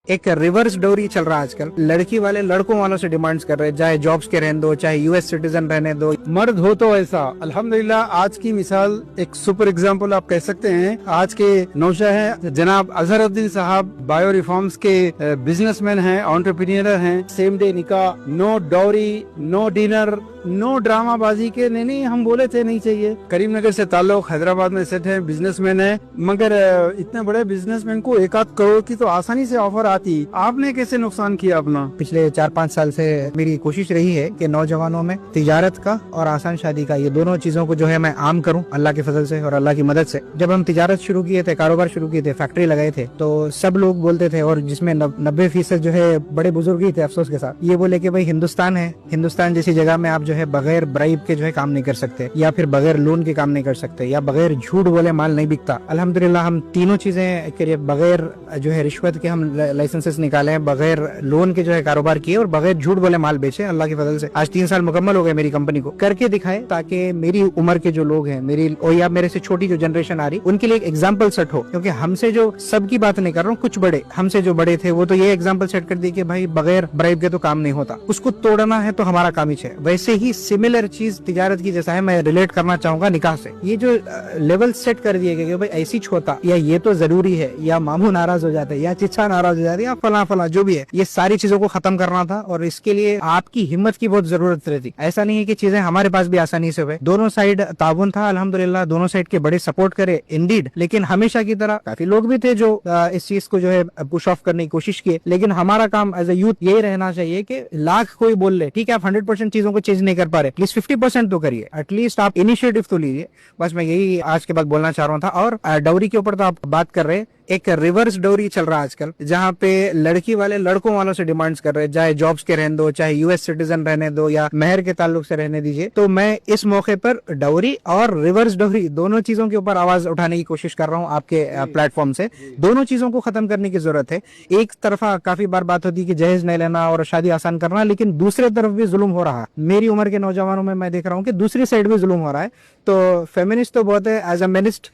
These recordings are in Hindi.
एक रिवर्स डोरी चल रहा है आजकल। लड़की वाले लड़कों वालों से डिमांड्स कर रहे हैं, चाहे जॉब्स के रहने दो, चाहे यूएस सिटीजन रहने दो। मर्द हो तो ऐसा। अल्हम्दुलिल्लाह आज की मिसाल एक सुपर एग्जांपल आप कह सकते हैं। आज के नौशा है जनाब अजहरुद्दीन साहब, बायो रिफॉर्म्स के बिजनेसमैन हैं, एंटरप्रेन्योर हैं। सेम डे निकाह, no dowry, no dinner, no ड्रामाबाजी के। नहीं, हम बोले थे नहीं चाहिए। करीमनगर से ताल्लुक, हैदराबाद में सेट है, बिजनेसमैन है, मगर इतने बड़े बिजनेसमैन को 1-8 करोड़ की तो आसानी से ऑफर आती। आपने कैसे नुकसान किया अपना? पिछले 4-5 साल से मेरी कोशिश रही है कि नौजवानों में तिजारत का और आसान शादी का, ये दोनों चीजों को जो है मैं आम करूं अल्लाह के फजल से और अल्लाह की मदद से। जब हम तिजारत शुरू किए थे, कारोबार शुरू किए थे, फैक्ट्री लगाए थे, तो सब लोग बोलते थे, और जिसमें 90% जो है बड़े बुजुर्ग ही थे अफसोस के साथ, ये बोले कि भाई हिंदुस्तान है, हिंदुस्तान जैसी जगह में आप जो है बगैर ब्राइब के जो है काम नहीं कर सकते, या फिर बगैर लोन के काम नहीं कर सकते, या बगैर झूठ बोले माल नहीं बिकता। अल्हम्दुलिल्लाह हम तीनों चीजें के बगैर जो है रिश्वत के हम लाइसेंसेस निकाले हैं, बगैर लोन के जो है कारोबार किए और बगैर झूठ बोले माल बेचे अल्लाह की फजल से। आज 3 साल मुकम्मल हो गए मेरी कंपनी को, करके दिखाए, ताकि मेरी उम्र के जो लोग हैं, मेरी और या मेरे से छोटी जो जनरेशन आ रही, उनके लिए एक एग्जाम्पल सेट हो। क्योंकि हमसे जो सबकी बात नहीं कर रहा हूँ, कुछ बड़े हमसे जो बड़े थे वो तो ये एग्जाम्पल सेट कर दिए कि भाई बगैर ब्राइब के तो काम नहीं होता, उसको तोड़ना है तो हमारा काम ही है। वैसे ही सिमिलर चीज तिजारत की जैसा है, मैं रिलेट करना चाहूंगा निकाह से। ये जो लेवल सेट कर दिए गए भाई ऐसी छोटा, या ये तो जरूरी है, या मामू नाराज हो जाते हैं, या चिच्चा नाराज हो जाती है, या फला जो भी है, ये सारी चीजों को खत्म करना था। और इसके लिए आपकी हिम्मत की बहुत जरूरत रहती। ऐसा नहीं है कि चीजें हमारे पास भी आसानी से हुए। दोनों साइड ताउन था अल्हम्दुलिल्लाह, दोनों साइड के बड़े सपोर्ट करे इंडीड। लेकिन हमेशा की तरह काफी लोग भी थे जो इस चीज को जो है पुश ऑफ करने की कोशिश किए। लेकिन हमारा काम एज ए यूथ यही रहना चाहिए कि लाख कोई बोल ले, ठीक है आप 100% चीजों को चेंज नहीं कर पा रहे, प्लीज 50% तो करिए, एटलीस्ट आप इनिशिएटिव तो लीजिए। बस मैं यही आज के बाद बोलना चाह रहा था। और डाउरी के ऊपर तो आप बात कर रहे हैं, एक रिवर्स डोरी चल रहा है आजकल, जहाँ पे लड़की वाले लड़कों वालों से डिमांड्स कर रहे हैं, चाहे जॉब्स के रहने दो, चाहे यूएस सिटीजन रहने दो, या मेहर के ताल्लुक से रहने दीजिए। तो मैं इस मौके पर डाउरी और रिवर्स डोरी दोनों चीजों के ऊपर आवाज उठाने की कोशिश कर रहा हूँ आपके प्लेटफॉर्म से। दोनों चीजों को खत्म करने की जरूरत है। एक तरफा काफी बार बात होती है कि जहेज नहीं लेना और शादी आसान करना, लेकिन दूसरे तरफ भी जुल्म हो रहा है। मेरी उम्र के नौजवानों में मैं देख रहा हूँ कि दूसरी साइड भी जुल्म हो रहा है। तो फेमिनिस्ट तो बहुत है, एज अ मिनिस्ट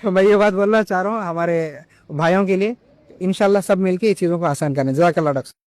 मैं ये बात बोलना चाह रहा हूँ हमारे भाइयों के लिए, इंशाल्लाह सब मिलके ये चीजों को आसान करें। जज़ाकल्लाह डॉक्टर।